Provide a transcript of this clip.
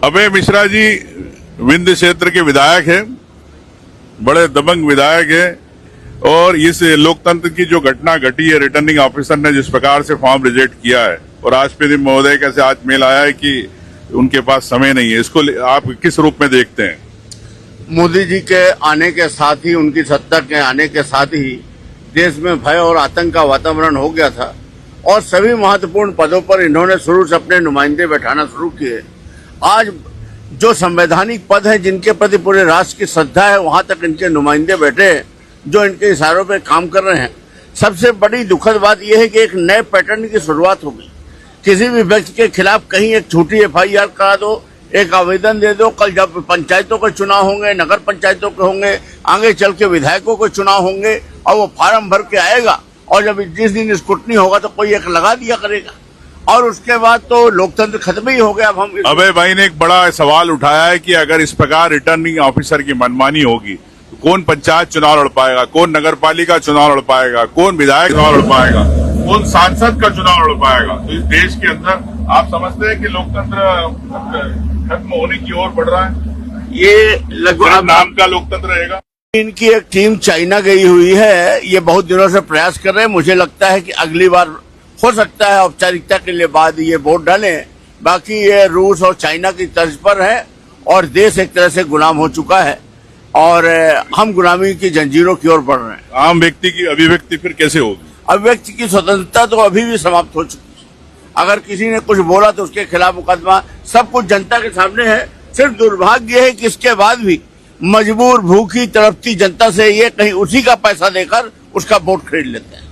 अभय मिश्रा जी विंध्य क्षेत्र के विधायक हैं, बड़े दबंग विधायक हैं और इस लोकतंत्र की जो घटना घटी है, रिटर्निंग ऑफिसर ने जिस प्रकार से फॉर्म रिजेक्ट किया है और राष्ट्रपति महोदय का से आज मेल आया है कि उनके पास समय नहीं है, इसको आप किस रूप में देखते हैं? मोदी जी के आने के साथ ही, उनकी सत्ता के आने के साथ ही देश में भय और आतंक का वातावरण हो गया था और सभी महत्वपूर्ण पदों पर इन्होंने शुरू से अपने नुमाइंदे बैठाना शुरू किए। आज जो संवैधानिक पद हैं, जिनके प्रति पूरे राष्ट्र की श्रद्धा है, वहां तक इनके नुमाइंदे बैठे जो इनके इशारों पे काम कर रहे हैं। सबसे बड़ी दुखद बात यह है कि एक नए पैटर्न की शुरुआत हो गई। किसी भी व्यक्ति के खिलाफ कहीं एक छोटी FIR करा दो, एक आवेदन दे दो, कल जब पंचायतों के चुनाव होंगे, नगर पंचायतों के होंगे, आगे चल के विधायकों के चुनाव होंगे और वो फार्म भर के आएगा और जब जिस दिन स्क्रूटनी होगा तो कोई एक लगा दिया करेगा और उसके बाद तो लोकतंत्र खत्म ही हो गया। अब हम अभय भाई ने एक बड़ा सवाल उठाया है कि अगर इस प्रकार रिटर्निंग ऑफिसर की मनमानी होगी तो कौन पंचायत चुनाव लड़ पाएगा, कौन नगरपालिका चुनाव लड़ पाएगा, कौन विधायक चुनाव लड़ पाएगा, कौन सांसद का चुनाव लड़ पाएगा? तो इस देश के अंदर आप समझते हैं कि लोकतंत्र खत्म होने की ओर बढ़ रहा है? ये लगभग नाम का लोकतंत्र रहेगा। इनकी एक टीम चाइना गई हुई है, ये बहुत दिनों से प्रयास कर रहे हैं। मुझे लगता है कि अगली बार हो सकता है औपचारिकता के लिए बाद ये वोट डालें। बाकी ये रूस और चाइना की तर्ज पर है और देश एक तरह से गुलाम हो चुका है और हम गुलामी की जंजीरों की ओर बढ़ रहे हैं। आम व्यक्ति की अभिव्यक्ति फिर कैसे होगी? अभिव्यक्ति की स्वतंत्रता तो अभी भी समाप्त हो चुकी है। अगर किसी ने कुछ बोला तो उसके खिलाफ मुकदमा, सब कुछ जनता के सामने है। सिर्फ दुर्भाग्य है कि इसके बाद भी मजबूर, भूखी, तड़पती जनता से ये कहीं उसी का पैसा देकर उसका वोट खरीद लेते हैं।